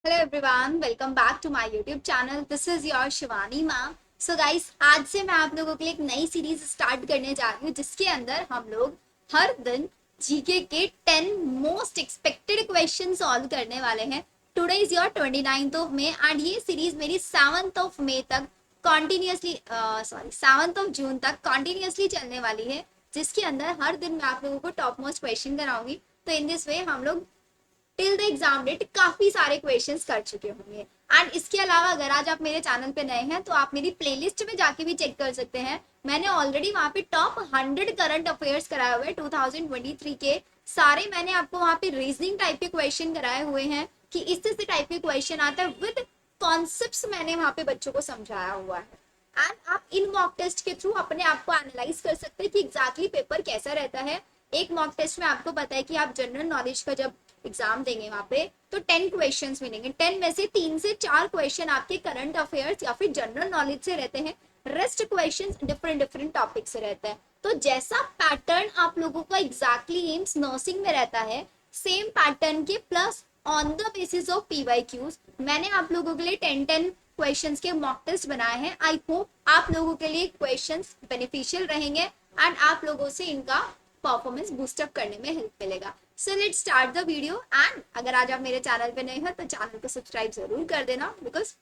Hello everyone, welcome back to my YouTube channel. This is your Shivani ma'am. So guys, आज से मैं आप लोगों के लिए एक नई सीरीज स्टार्ट करने जा रही हूँ जिसके अंदर हम लोग हर दिन जीके के 10 मोस्ट एक्सपेक्टेड क्वेश्चन सॉल्व करने वाले हैं। Today is your 29th of May and ये सीरीज मेरी 7th ऑफ मे तक कॉन्टिन्यूसली 7th ऑफ जून तक कॉन्टिन्यूसली चलने वाली है, जिसके अंदर हर दिन मैं आप लोगों को टॉप मोस्ट क्वेश्चन कराऊंगी। तो इन दिस वे हम लोग टिल द एग्जाम डेट काफी सारे क्वेश्चंस कर चुके होंगे। एंड इसके अलावा अगर आज आप मेरे चैनल पे नए हैं तो आप मेरी प्लेलिस्ट में जाके भी चेक कर सकते हैं। मैंने ऑलरेडी वहां पे टॉप 100 करंट अफेयर्स कराए हुए 2023 के सारे। मैंने आपको वहां पे रीजनिंग टाइप के क्वेश्चन कराए हुए हैं कि इस टाइप के क्वेश्चन आता है विद कॉन्सेप्ट। मैंने वहां पे बच्चों को समझाया हुआ है एंड आप इन मॉक टेस्ट के थ्रू अपने आप को एनालाइज कर सकते हैं कि एग्जैक्टली पेपर कैसा रहता है। एक मॉक टेस्ट में आपको पता है कि आप जनरल नॉलेज का जब एग्जाम देंगे वहां पे तो 10 क्वेश्चंस मिलेंगे। 10 में से 3 से 4 क्वेश्चन आपके करंट अफेयर्स या फिर जनरल नॉलेज से रहते हैं, rest questions different different topic से रहते हैं। तो जैसा पैटर्न आप लोगों का एग्जैक्टली एम्स नर्सिंग में रहता है, सेम पैटर्न के plus on the basis of PYQs मैंने आप लोगों के लिए 10 क्वेश्चंस के मॉक टेस्ट बनाए हैं। आई होप आप लोगों के लिए क्वेश्चंस बेनिफिशियल रहेंगे एंड आप लोगों से इनका परफॉर्मेंस बूस्टअप करने में हेल्प मिलेगा। So let's start the video. And अगर आज आप मेरे चैनल पे नए हैं तो चैनल को सब्सक्राइब जरूर कर देना, बिकॉज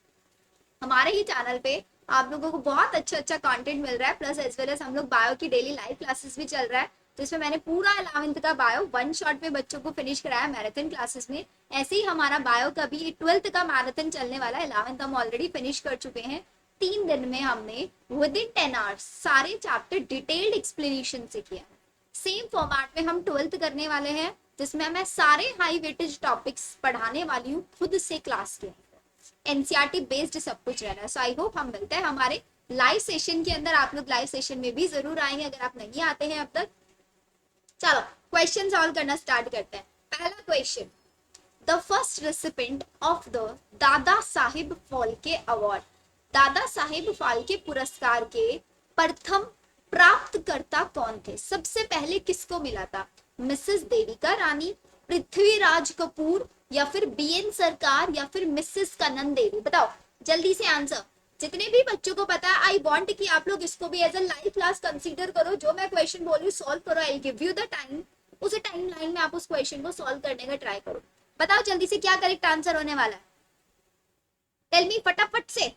हमारे ही चैनल पे आप लोगों को बहुत अच्छा अच्छा कंटेंट मिल रहा है। प्लस एज वेल एज हम लोग बायो की डेली लाइव क्लासेस भी चल रहा है, तो इसमें मैंने पूरा 11th का बायो वन शॉट में बच्चों को फिनिश कराया मैराथन क्लासेस में। ऐसे ही हमारा बायो का भी 12th का मैराथन चलने वाला है। 11th हम ऑलरेडी फिनिश कर चुके हैं। 3 दिन में हमने विद इन 10 आवर्स सारे चैप्टर डिटेल्ड एक्सप्लेनेशन से किया है। सेम फॉर्मेट में हम 12th करने वाले हैं, जिसमें मैं सारे हाई वेटेज टॉपिक्स पढ़ाने वाली हूँ खुद से क्लास के। एनसीईआरटी बेस्ड सब कुछ रहना है। सो आई होप हम मिलते हैं हमारे लाइव सेशन के अंदर। आप लोग लाइव सेशन में भी जरूर आएंगे अगर आप नहीं आते हैं अब तक। चलो क्वेश्चन सॉल्व करना स्टार्ट करते हैं। पहला question, the first recipient of the दादा साहिब फाल्के अवार्ड, दादा साहिब फाल्के पुरस्कार के प्रथम प्राप्तकर्ता कौन थे? सबसे पहले किसको मिला था? मिसेस देविका रानी, पृथ्वीराज कपूर, या फिर बीएन सरकार, या फिर मिसेस कनन देवी? बताओ जल्दी से आंसर। जितने भी बच्चों को पता है, आई वांट कि आप लोग इसको भी as a live class consider करो। जो मैं क्वेश्चन बोल रही हूँ सॉल्व करो। I give you the time, उस टाइम लाइन में आप उस क्वेश्चन को सॉल्व करने का ट्राई करो। बताओ जल्दी से क्या करेक्ट आंसर होने वाला है? टेल मी फटाफट से।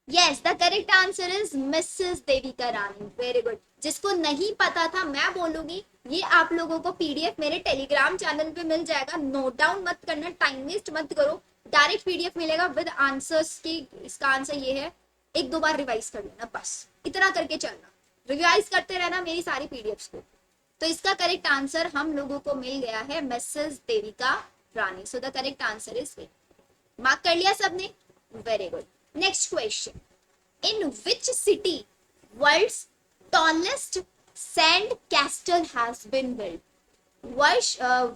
Yes, the correct answer is Mrs Devika Rani. Very good. जिसको नहीं पता था मैं बोलूंगी, ये आप लोगों को पीडीएफ मेरे टेलीग्राम चैनल पे मिल जाएगा। नोट डाउन मत करना, टाइम वेस्ट मत करो, डायरेक्ट पीडीएफ मिलेगा विद आंसर्स की। इसका आंसर ये है, एक दो बार रिवाइज कर लेना, बस इतना करके चलना। रिवाइज करते रहना मेरी सारी पीडीएफ को। तो इसका करेक्ट आंसर हम लोगों को मिल गया है Mrs Devika Rani. So the correct answer is A. Mark कर लिया सबने? Very good. Next question, in which city world's tallest sand castle has been built?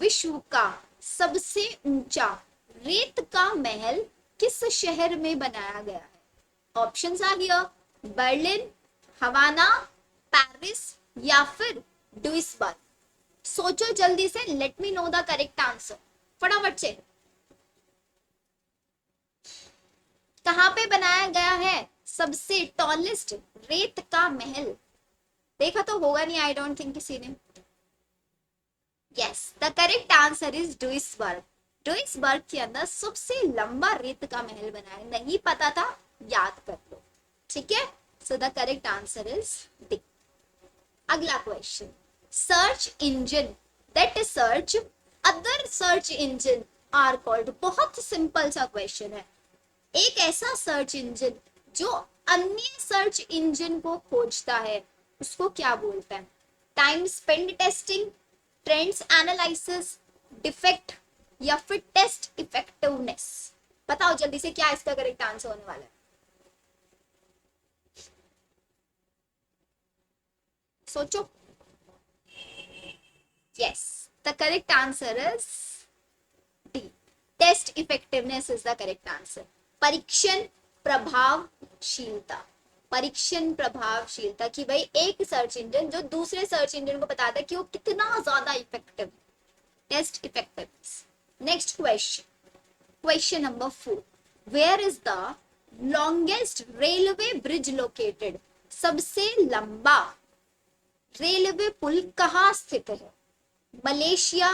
विश्व का सबसे ऊंचा रेत का महल किस शहर में बनाया गया है? ऑप्शंस आ गया, बर्लिन, हवाना, पेरिस, या फिर डुइसबर्ग। सोचो जल्दी से, let me know the correct answer फटाफट से। कहां पे बनाया गया है सबसे टॉलेस्ट रेत का महल? देखा तो होगा नहीं, आई डोंट थिंक किसी ने। Yes, the correct answer is Duisburg. Duisburg के अंदर सबसे लंबा रेत का महल बना है। नहीं पता था, याद कर लो, ठीक है। So the correct answer is D. अगला question, search engine that search other search engine are called. बहुत सिंपल सा क्वेश्चन है। एक ऐसा सर्च इंजन जो अन्य सर्च इंजन को खोजता है, उसको क्या बोलते हैं? Time spend testing, trends analysis, defect, या फिर टेस्ट इफेक्टिवनेस? बताओ जल्दी से क्या इसका करेक्ट आंसर होने वाला है? सोचो। Yes, the correct answer is D, test effectiveness is the correct answer. परीक्षण प्रभावशीलता, परीक्षण प्रभावशीलता कि भाई एक सर्च इंजन जो दूसरे सर्च इंजन को बताता है कि वो कितना ज्यादा effective, test effectiveness. Next question, question number 4, where is the longest railway bridge located? सबसे लंबा रेलवे पुल कहाँ स्थित है? मलेशिया,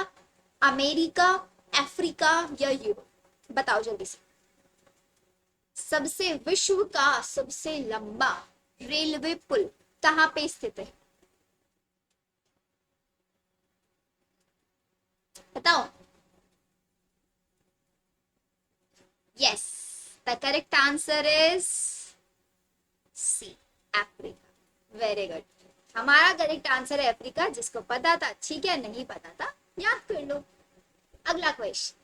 अमेरिका, अफ्रीका या यूरोप? बताओ जल्दी से। सबसे विश्व का सबसे लंबा रेलवे पुल कहाँ पे स्थित है? बताओ। Yes, the correct answer is C, Africa. Very good. हमारा करेक्ट आंसर है अफ्रीका। जिसको पता था ठीक है, नहीं पता था याद कर लो। अगला क्वेश्चन।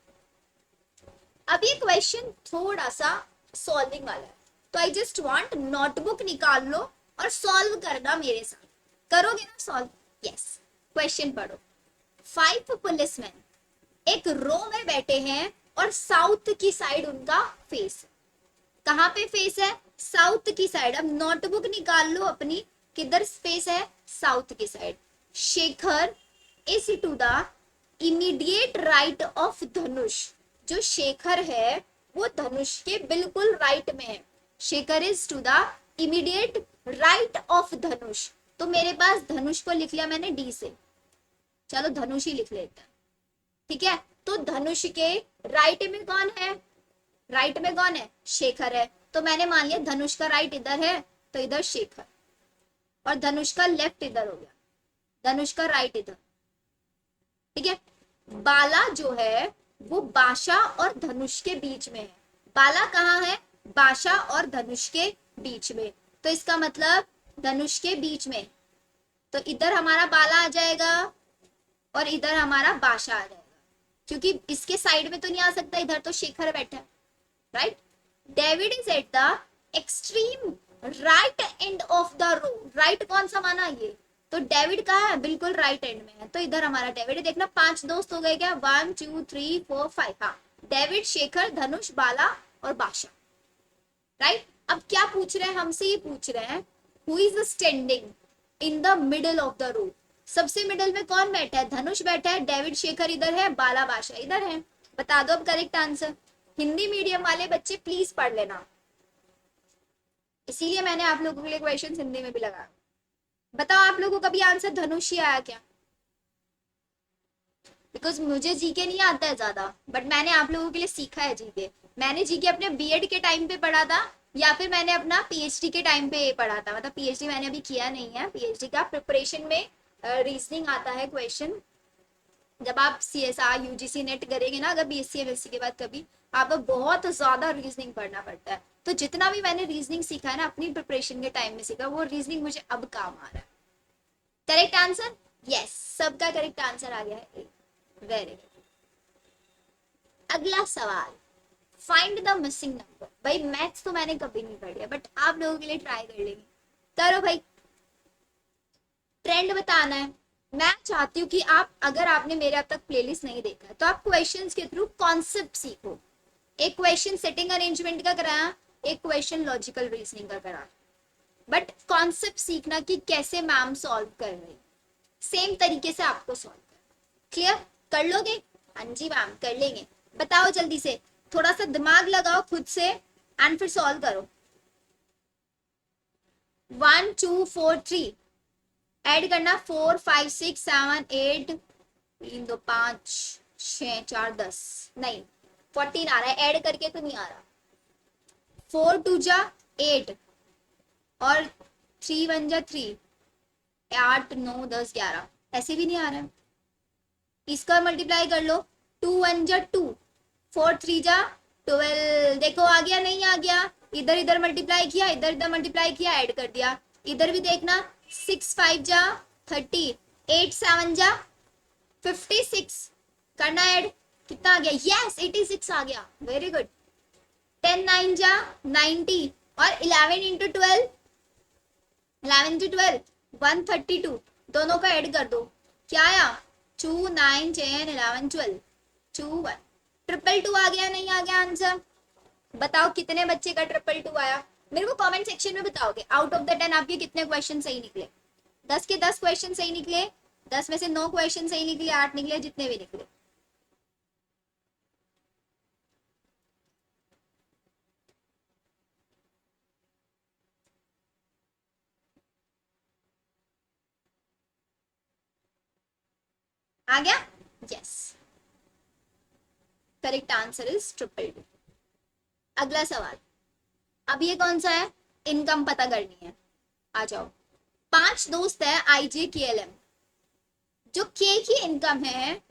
अब ये क्वेश्चन थोड़ा सा सॉल्विंग वाला है, तो आई जस्ट वांट नोटबुक निकाल लो और सॉल्व करना मेरे साथ। करोगे ना सॉल्व? यस। क्वेश्चन पढ़ो। 5 पुलिसमैन एक रो में बैठे हैं और साउथ की साइड उनका फेस है। कहाँ पे फेस है? साउथ की साइड। अब नोटबुक निकाल लो अपनी, किधर स्पेस है? साउथ की side. Shekhar is to the immediate right of Dhanush. जो शेखर है वो धनुष के बिल्कुल राइट में है। Shekhar is to the immediate right of Dhanush. तो मेरे पास धनुष को लिख लिया मैंने डी से, चलो धनुष ही लिख लेते हैं, ठीक है। तो धनुष के राइट में कौन है? राइट में कौन है? शेखर है। तो मैंने मान लिया धनुष का राइट इधर है, तो इधर शेखर, और धनुष का लेफ्ट इधर हो गया, धनुष का राइट इधर, ठीक है। बाला जो है वो बाशा और धनुष के बीच में है। बाला कहाँ है? बाशा और धनुष के बीच में। तो इसका मतलब धनुष के बीच में, तो इधर हमारा बाला आ जाएगा और इधर हमारा बाशा आ जाएगा, क्योंकि इसके साइड में तो नहीं आ सकता, इधर तो शेखर बैठा है, right. David is at the extreme right end of the row. Right कौन सा माना ये? तो डेविड कहाँ है? बिल्कुल राइट एंड में है, तो इधर हमारा डेविड है। देखना 5 दोस्त हो गए क्या? 1 2 3 4 5। हाँ, डेविड, शेखर, धनुष, बाला और बाशा, राइट। अब क्या पूछ रहे हैं हमसे? ये पूछ रहे हैं who is standing in the middle of the row. सबसे मिडल में कौन बैठा है? धनुष बैठा है, डेविड शेखर इधर है, बाला बाशा इधर है। बता दो अब करेक्ट आंसर। हिंदी मीडियम वाले बच्चे प्लीज पढ़ लेना, इसीलिए मैंने आप लोगों के लिए क्वेश्चन हिंदी में भी लगाया। बताओ आप लोगों को कभी आंसर धनुष ही आया क्या? बिकॉज मुझे जीके नहीं आता है ज्यादा, बट मैंने आप लोगों के लिए सीखा है जीके। मैंने जीके अपने बीएड के टाइम पे पढ़ा था, या फिर मैंने अपना पीएचडी के टाइम पे पढ़ा था। मतलब पीएचडी मैंने अभी किया नहीं है, पीएचडी का प्रिपरेशन में रीजनिंग आता है क्वेश्चन। जब आप CSR UGC नेट करेंगे ना, अगर BSc MSc के बाद कभी, आपको बहुत ज्यादा रीजनिंग पढ़ना पड़ता है। तो जितना भी मैंने रीजनिंग सीखा है ना अपनी प्रिपरेशन के टाइम में सीखा, वो रीजनिंग मुझे अब काम आ रहा है। Correct answer? यस, सबका करेक्ट आंसर आ गया है। Very good. अगला सवाल, फाइंड द मिसिंग नंबर। भाई मैथ्स तो मैंने कभी नहीं पढ़ी है, बट आप लोगों के लिए ट्राई कर लेंगे। करो भाई, ट्रेंड बताना है। मैं चाहती हूँ कि आप, अगर आपने मेरे अब तक प्लेलिस्ट नहीं देखा तो आप क्वेश्चंस के थ्रू कॉन्सेप्ट सीखो। एक क्वेश्चन सेटिंग अरेंजमेंट का कराया, एक क्वेश्चन लॉजिकल रीजनिंग का करा, बट कॉन्सेप्ट सीखना कि कैसे मैम सॉल्व कर रही, सेम तरीके से आपको सॉल्व कर। क्लियर? कर लोगे? हाँ जी मैम कर लेंगे। बताओ जल्दी से, थोड़ा सा दिमाग लगाओ खुद से एंड फिर सॉल्व करो। 1 2 4 3 ऐड करना, 4 5 6 7 8 3 2 5 6 4 10, नहीं 14 आ रहा है, ऐड करके तो नहीं आ रहा। 4 2 जा 8 और 3 1 जा 3, 8 9 10 11, ऐसे भी नहीं आ रहा है। इसका मल्टीप्लाई कर लो, 2 1 जा 2, 4 3 जा 12। देखो आ गया नहीं आ गया? इधर इधर मल्टीप्लाई किया, इधर इधर मल्टीप्लाई किया, ऐड कर दिया। इधर भी देखना, 6 5 जा 30, 8 7 जा 56, करना ऐड, कितना आ गया? यस 86 आ गया, वेरी गुड। 10 9 जा 90 और 11 इंटू 12, 11 इंटू 12 132, दोनों का ऐड कर दो, क्या आया? 2 9 10 11 12 2 1, 222 आ गया नहीं आ गया आंसर? बताओ कितने बच्चे का 222 आया? मेरे को कमेंट सेक्शन में बताओगे। आउट ऑफ द 10 आपके कितने क्वेश्चन सही निकले? 10 के 10 क्वेश्चन सही निकले, 10 में से 9 क्वेश्चन सही निकले, 8 निकले, जितने भी निकले। आ गया? Yes, correct answer is triple D. अगला सवाल, अब ये कौन सा है? इनकम पता करनी है। आ जाओ। 5 दोस्त है आई जे के एल एम, जो के की इनकम है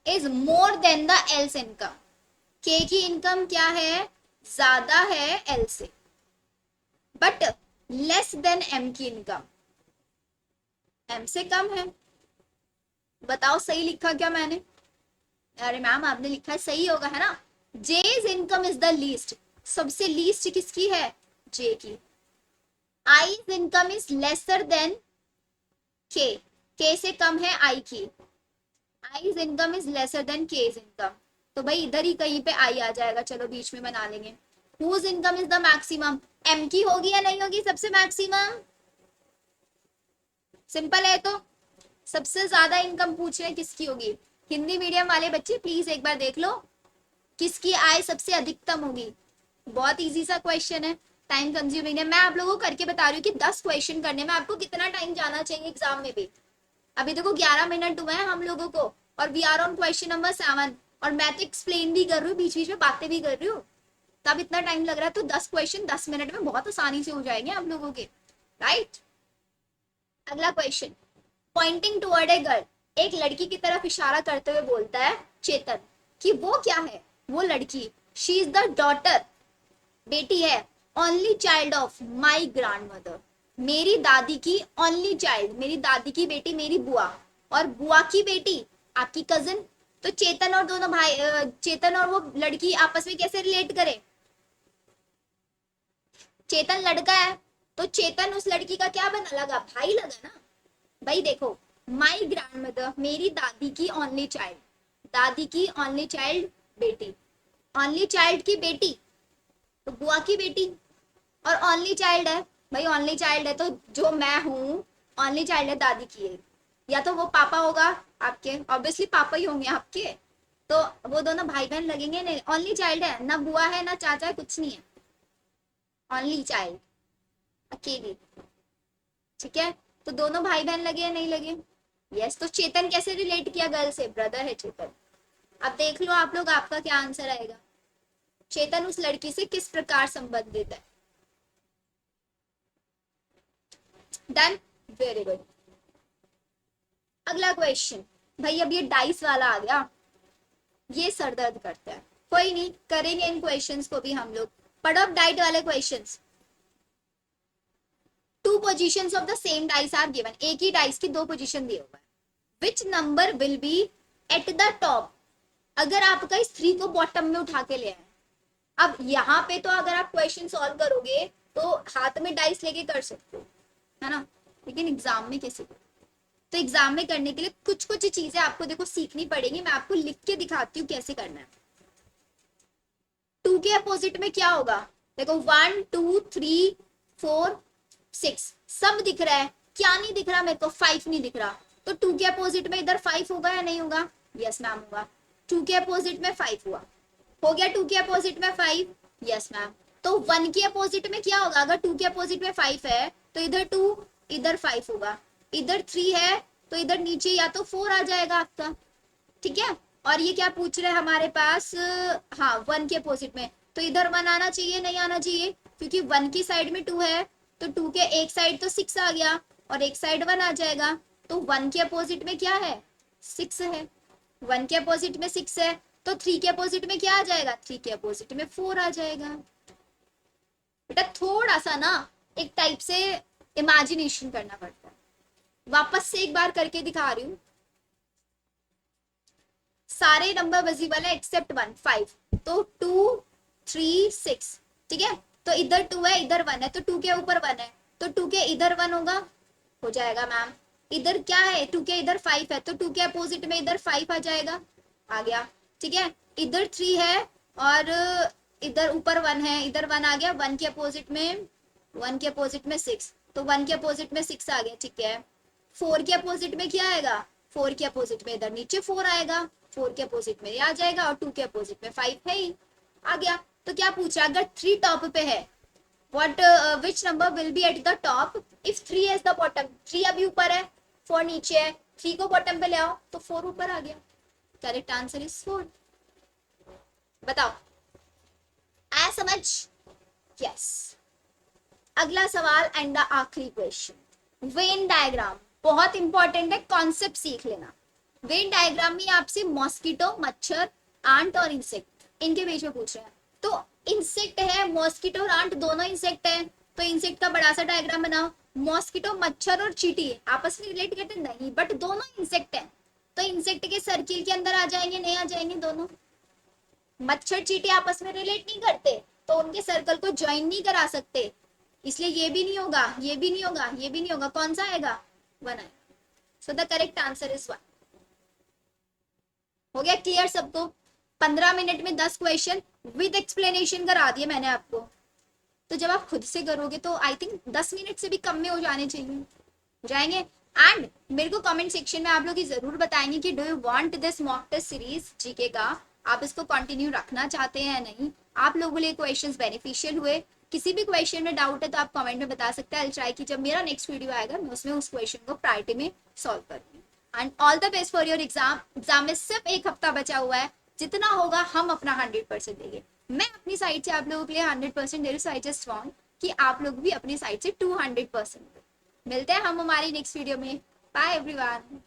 is more than the L's income. के की इनकम क्या है? ज्यादा है एल से, बट लेस देन एम की इनकम एम से कम है। बताओ सही लिखा क्या मैंने? अरे मैम आपने लिखा है सही होगा, है ना? J's income is the least, सबसे लीस्ट किसकी है? जे की। I's income is lesser than K से कम है आई की। I's income is lesser than K's income, तो भाई इधर ही कहीं पे आई आ जाएगा, चलो बीच में बना लेंगे। Whose income is the maximum, M की होगी या नहीं होगी सबसे मैक्सिमम? सिंपल है। तो सबसे ज्यादा इनकम पूछ रहे हैं किसकी होगी? हिंदी मीडियम वाले बच्चे प्लीज एक बार देख लो, किसकी आय सबसे अधिकतम होगी। बहुत इजी सा क्वेश्चन है, टाइम कंज्यूमिंग है। मैं आप लोगों को करके बता रही हूँ कि 10 क्वेश्चन करने में आपको कितना टाइम जाना चाहिए एग्जाम में भी। अभी देखो 11 मिनट हुए हैं हम लोगों को, और we are on question number 7, और मैं तो एक्सप्लेन भी कर रही हूँ, बीच बीच में बातें भी कर रही हूँ, तब इतना टाइम लग रहा है। तो 10 क्वेश्चन 10 मिनट में बहुत आसानी से हो जाएंगे आप लोगों के, राइट? अगला question, pointing toward a girl, एक लड़की की तरफ इशारा करते हुए बोलता है चेतन कि वो क्या है? वो लड़की, शी इज द डॉटर, बेटी है, only child of my grand mother, मेरी दादी की ओनली चाइल्ड, मेरी दादी की बेटी मेरी बुआ, और बुआ की बेटी आपकी कजन। तो चेतन और दोनों भाई, चेतन और वो लड़की आपस में कैसे रिलेट करे? चेतन लड़का है, तो चेतन उस लड़की का क्या बना? लगा भाई लगा ना। भाई देखो, माई ग्रैंड मदर, मेरी दादी की ओनली चाइल्ड, दादी की ओनली चाइल्ड बेटी, ओनली चाइल्ड की बेटी तो बुआ की बेटी, और ओनली चाइल्ड है, भाई ओनली चाइल्ड है तो जो मैं हूँ ओनली चाइल्ड है दादी की है, या तो वो पापा होगा आपके, ऑब्वियसली पापा ही होंगे आपके, तो वो दोनों भाई बहन लगेंगे नहीं। ओनली चाइल्ड है, ना बुआ है ना चाचा है, कुछ नहीं है, ओनली चाइल्ड, अकेली। ठीक है, तो दोनों भाई बहन लगे या नहीं लगे? यस। तो चेतन कैसे रिलेट किया गर्ल से? ब्रदर है चेतन। अब देख लो आप लोग, आपका क्या आंसर आएगा? चेतन उस लड़की से किस प्रकार संबंधित है? Done, very good. अगला क्वेश्चन, भाई अब ये डाइस वाला आ गया, ये सर दर्द करता है, कोई नहीं करेंगे इन क्वेश्चंस को भी हम लोग। पढ़ो डाइट वाले questions. Two positions of the same dice are given, एक ही डाइस की दो पोजीशन दिए हुआ है। Which number will be at the top, अगर आपका इस 3 को बॉटम में उठा के ले आए। अब यहाँ पे तो अगर आप क्वेश्चन सॉल्व करोगे तो हाथ में डाइस लेके कर सकते हो, है ना, लेकिन एग्जाम में कैसे? तो एग्जाम में करने के लिए कुछ कुछ चीजें आपको देखो सीखनी पड़ेगी, मैं आपको लिख के दिखाती हूँ कैसे करना है। 2 के अपोजिट में क्या होगा? देखो 1 2 3 4 6 सब दिख रहा है, क्या नहीं दिख रहा मेरे को? 5 नहीं दिख रहा, तो 2 के अपोजिट में इधर 5 होगा या नहीं होगा? यस मैम होगा। 2 के अपोजिट में 5 हुआ, हो गया 2 के अपोजिट में 5, यस मैम। तो 1 के अपोजिट में क्या होगा? अगर 2 के अपोजिट में 5 है तो इधर 2 इधर 5 होगा, इधर 3 है तो इधर नीचे या तो 4 आ जाएगा आपका। ठीक है, और ये क्या पूछ रहे हैं हमारे पास? हाँ 1 के अपोजिट में, तो इधर 1 आना चाहिए, नहीं आना चाहिए? क्योंकि 1 की साइड में 2 है, तो 2 के एक साइड तो 6 आ गया और एक साइड 1 आ जाएगा, तो 1 के अपोजिट में क्या है? 6 है। 1 के अपोजिट में 6 है, तो 3 के अपोजिट में क्या आ जाएगा? 3 के अपोजिट में 4 आ जाएगा। बेटा थोड़ा सा ना एक टाइप से इमेजिनेशन करना पड़ता है। वापस से एक बार करके दिखा रही हूँ, सारे नंबर विजिबल है एक्सेप्ट 1 5, तो 2 3 6, ठीक है, तो इधर 2 है इधर 1 है, तो 2 के ऊपर 1 है, तो 2 के इधर 1 होगा, हो जाएगा मैम। इधर क्या है? 2 के इधर 5 है, तो 2 के अपोजिट में इधर 5 आ जाएगा, आ गया। ठीक है, इधर 3 है और इधर ऊपर 1 है, इधर 1 आ गया, 1 के अपोजिट में 1 के अपोजिट में 6, तो 1 के अपोजिट में 6 आ गया। ठीक है, 4 के अपोजिट में क्या आएगा? 4 के अपोजिट में इधर नीचे 4 आएगा, 4 के अपोजिट में ये आ जाएगा, और 2 के अपोजिट में 5 है ही, आ गया। तो क्या पूछा? अगर 3 टॉप पे है, what which number will be at the top if 3 is the bottom? 3 अभी ऊपर है, 4 नीचे है, 3 को बॉटम पे ले आओ तो 4 ऊपर आ गया। Correct answer is 4। बताओ, आया समझ? यस। अगला सवाल एंड द आखिरी क्वेश्चन, वेन डायग्राम बहुत इंपॉर्टेंट है, कॉन्सेप्ट सीख लेना। वेन डायग्राम में आपसे मॉस्किटो, मच्छर, आंट और इंसेक्ट इनके बीच में पूछ रहे हैं। तो इंसेक्ट है, मॉस्किटो और आंट दोनों इंसेक्ट है, तो इंसेक्ट का बड़ा सा डायग्राम बनाओ। मॉस्किटो, मच्छर और चींटी आपस में रिलेट करते नहीं, बट दोनों इंसेक्ट है, तो इंसेक्ट के सर्किल के अंदर आ जाएंगे, नहीं आ जाएंगे दोनों। मच्छर चींटी आपस में रिलेट नहीं करते, तो उनके सर्कल को ज्वाइन नहीं करा सकते, इसलिए ये भी नहीं होगा, ये भी नहीं होगा, ये भी नहीं होगा। कौन सा आएगा? 1 आएगा। सो द करेक्ट आंसर इज 1। हो गया क्लियर सबको? 15 मिनट में 10 क्वेश्चन विद एक्सप्लेनेशन करा दिए मैंने आपको। तो जब आप खुद से करोगे तो आई थिंक 10 मिनट से भी कम में हो जाने चाहिए, जाएंगे। एंड मेरे को कमेंट सेक्शन में आप लोग जरूर बताएंगे कि do you want this mock test series GK का, आप इसको कंटिन्यू रखना चाहते हैं या नहीं। आप लोगों के लिए क्वेश्चंस बेनिफिशियल हुए? किसी भी क्वेश्चन में डाउट है तो आप कमेंट में बता सकते हैं। आई ट्राई कि जब मेरा नेक्स्ट वीडियो आएगा मैं उसमें उस क्वेश्चन को प्रायोरिटी में सॉल्व करूंगी। And all the best for your exam. Exam में सिर्फ 1 हफ्ता बचा हुआ है, जितना होगा हम अपना 100% देंगे। मैं अपनी साइड से आप लोगों के लिए 100% दे रही हूँ। आई जस्ट वांट कि आप लोग भी अपनी साइड से 200%। मिलते हैं हम हमारी नेक्स्ट वीडियो में। Bye everyone.